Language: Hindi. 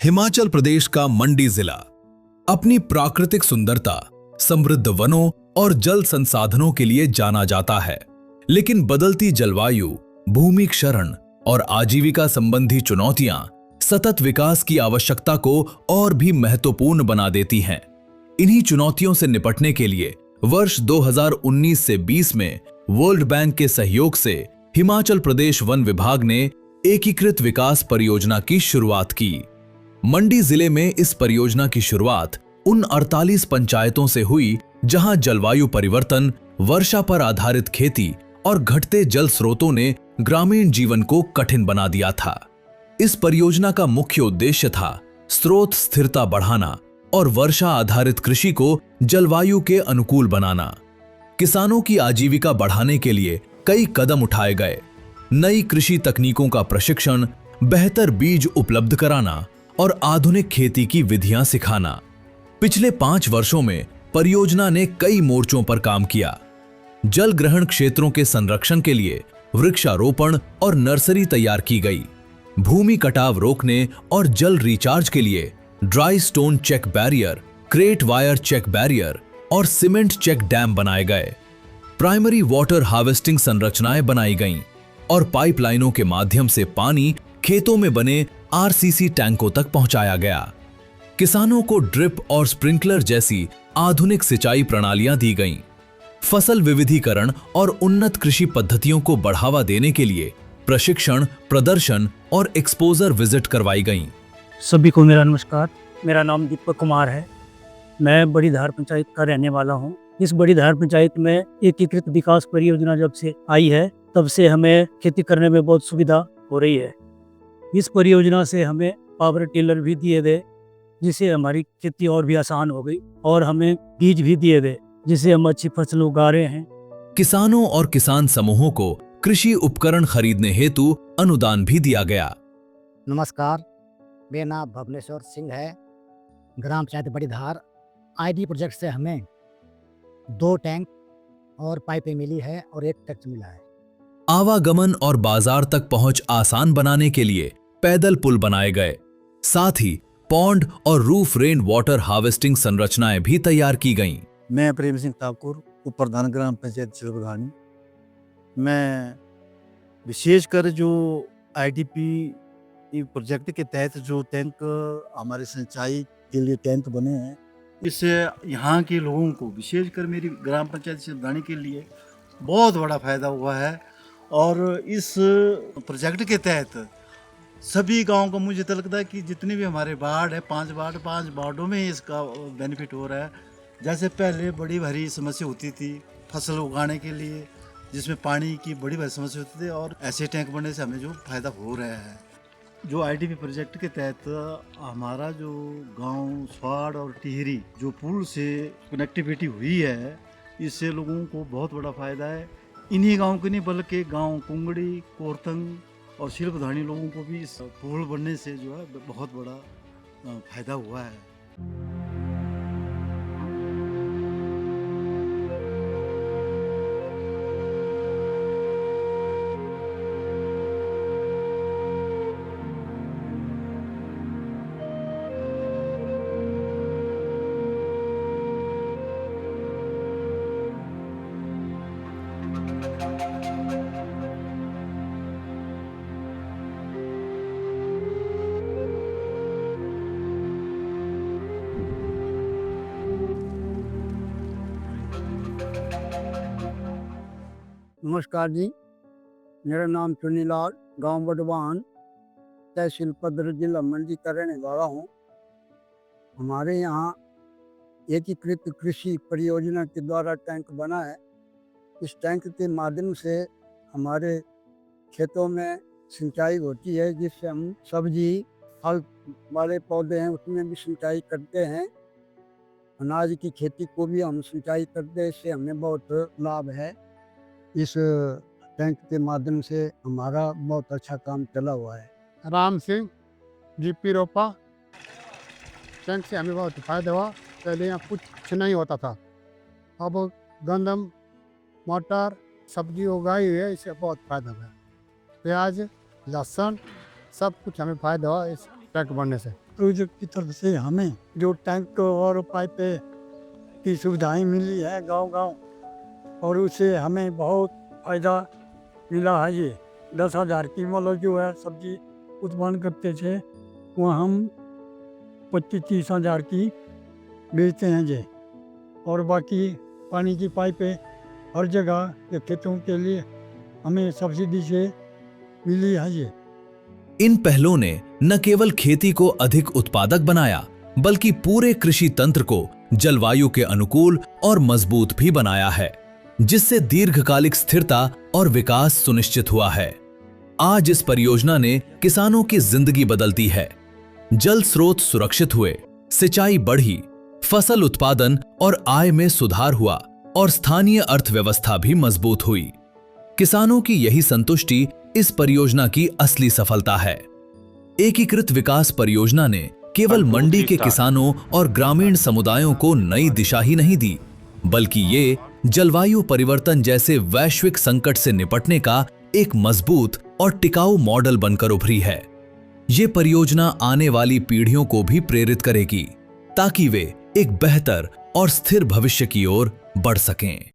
हिमाचल प्रदेश का मंडी जिला अपनी प्राकृतिक सुंदरता, समृद्ध वनों और जल संसाधनों के लिए जाना जाता है। लेकिन बदलती जलवायु, भूमि क्षरण और आजीविका संबंधी चुनौतियां सतत विकास की आवश्यकता को और भी महत्वपूर्ण बना देती हैं। इन्हीं चुनौतियों से निपटने के लिए वर्ष 2019 से 20 में वर्ल्ड बैंक के सहयोग से हिमाचल प्रदेश वन विभाग ने एकीकृत विकास परियोजना की शुरुआत की। मंडी जिले में इस परियोजना की शुरुआत उन 48 पंचायतों से हुई जहां जलवायु परिवर्तन, वर्षा पर आधारित खेती और घटते जल स्रोतों ने ग्रामीण जीवन को कठिन बना दिया था। इस परियोजना का मुख्य उद्देश्य था स्रोत स्थिरता बढ़ाना और वर्षा आधारित कृषि को जलवायु के अनुकूल बनाना। किसानों की आजीविका बढ़ाने के लिए कई कदम उठाए गए। नई कृषि तकनीकों का प्रशिक्षण, बेहतर बीज उपलब्ध कराना और आधुनिक खेती की विधियां सिखाना। पिछले 5 वर्षों में परियोजना ने कई मोर्चों पर काम किया। जल ग्रहण क्षेत्रों के संरक्षण के लिए वृक्षारोपण और नर्सरी तैयार की गई। भूमि कटाव रोकने और जल रिचार्ज के लिए dry stone check barrier, crate wire check barrier और सीमेंट चेक डैम बनाए गए। प्राइमरी वाटर हार्वेस्टिंग संरचनाएं बनाई गईं और पाइपलाइनों के माध्यम से पानी खेतों में बने आरसीसी टैंकों तक पहुंचाया गया। किसानों को ड्रिप और स्प्रिंकलर जैसी आधुनिक सिंचाई प्रणालियां दी गईं। फसल विविधीकरण और उन्नत कृषि पद्धतियों को बढ़ावा देने के लिए प्रशिक्षण, प्रदर्शन और एक्सपोजर विजिट करवाई गईं। सभी को मेरा नमस्कार। मेरा नाम दीपक कुमार है। मैं बड़ी धार पंचायत का रहने वाला हूं। इस बड़ी धार पंचायत में एकीकृत विकास परियोजना जब से आई है तब से हमें खेती करने में बहुत सुविधा हो रही है। इस परियोजना से हमें पावर टिलर भी दिए गए जिससे हमारी खेती और भी आसान हो गई और हमें बीज भी दिए गए जिससे हम अच्छी फसल उगा रहे हैं। किसानों और किसान समूहों को कृषि उपकरण खरीदने हेतु अनुदान भी दिया गया। नमस्कार, मेरा नाम भवनेश्वर सिंह है। ग्राम पंचायत बड़ी धार आईडी प्रोजेक्ट से हमें 2 टैंक और पाइपें मिली है और 1 ट्रैक्टर मिला है। आवागमन और बाजार तक पहुंच आसान बनाने के लिए पैदल पुल बनाए गए। साथ ही पॉन्ड और रूफ रेन वाटर हार्वेस्टिंग संरचनाएं भी तैयार की गईं। मैं प्रेम सिंह ठाकुर, उपप्रधान ग्राम पंचायत शिलबघानी। मैं विशेषकर जो आईडीपी प्रोजेक्ट के तहत जो टैंक हमारे सिंचाई के लिए टैंक बने हैं, इससे यहाँ के लोगों को विशेषकर मेरी ग्राम पंचायत शिलबघानी के लिए बहुत बड़ा फायदा हुआ है। और इस प्रोजेक्ट के तहत सभी गांवों को मुझे तो लगता है कि जितने भी हमारे वार्ड है, 5 वार्डों में इसका बेनिफिट हो रहा है। जैसे पहले बड़ी भारी समस्या होती थी फसल उगाने के लिए, जिसमें पानी की बड़ी भारी समस्या होती थी, और ऐसे टैंक बनने से हमें जो फायदा हो रहा है। जो आईडीपी प्रोजेक्ट के तहत हमारा जो गांव स्वाड़ और टिहरी जो पुल से कनेक्टिविटी हुई है, इससे लोगों को बहुत बड़ा फायदा है। इन्हीं गांव के नहीं बल्कि गांव कुंगड़ी, कोरतंग और शिल्पधानी लोगों को भी इस पुल बनने से जो है बहुत बड़ा फायदा हुआ है। नमस्कार जी, मेरा नाम चुनीलाल, गांव बडवान, तहसील पद्र, जिला मंडी का रहने वाला हूँ। हमारे यहाँ एकीकृत कृषि परियोजना के द्वारा टैंक बना है। इस टैंक के माध्यम से हमारे खेतों में सिंचाई होती है, जिससे हम सब्जी, फल वाले पौधे हैं उसमें भी सिंचाई करते हैं। अनाज की खेती को भी हम सिंचाई करते हैं, इससे हमें बहुत लाभ है। इस टैंक के माध्यम से हमारा बहुत अच्छा काम चला हुआ है। राम सिंह, जीपी रोपा। टैंक से हमें बहुत फायदा हुआ। पहले यहाँ कुछ नहीं होता था, अब गंदम, मटर, सब्जी उगाई हुई है, इससे बहुत फायदा हुआ। प्याज, लहसुन सब कुछ हमें फायदा हुआ इस टैंक बनने से। प्रोजेक्ट की तरफ से हमें जो टैंक और पाइप की सुविधाएं मिली है गांव-गांव, और उससे हमें बहुत फायदा मिला है। ये 10,000 की मतलब जो है सब्जी उत्पन्न करते थे, वो हम 25-30 हज़ार की बेचते हैं ये। और बाकी पानी की पाइपें हर जगह के खेतों के लिए हमें सब्सिडी से मिली है ये। इन पहलों ने न केवल खेती को अधिक उत्पादक बनाया, बल्कि पूरे कृषि तंत्र को जलवायु के अनुकूल और मजबूत भी बनाया है, जिससे दीर्घकालिक स्थिरता और विकास सुनिश्चित हुआ है। आज इस परियोजना ने किसानों की जिंदगी बदल दी है। जल स्रोत सुरक्षित हुए, सिंचाई बढ़ी, फसल उत्पादन और आय में सुधार हुआ और स्थानीय अर्थव्यवस्था भी मजबूत हुई। किसानों की यही संतुष्टि इस परियोजना की असली सफलता है। एकीकृत विकास परियोजना ने केवल मंडी के किसानों और ग्रामीण समुदायों को नई दिशा ही नहीं दी, बल्कि ये जलवायु परिवर्तन जैसे वैश्विक संकट से निपटने का एक मजबूत और टिकाऊ मॉडल बनकर उभरी है। ये परियोजना आने वाली पीढ़ियों को भी प्रेरित करेगी, ताकि वे एक बेहतर और स्थिर भविष्य की ओर बढ़ सकें।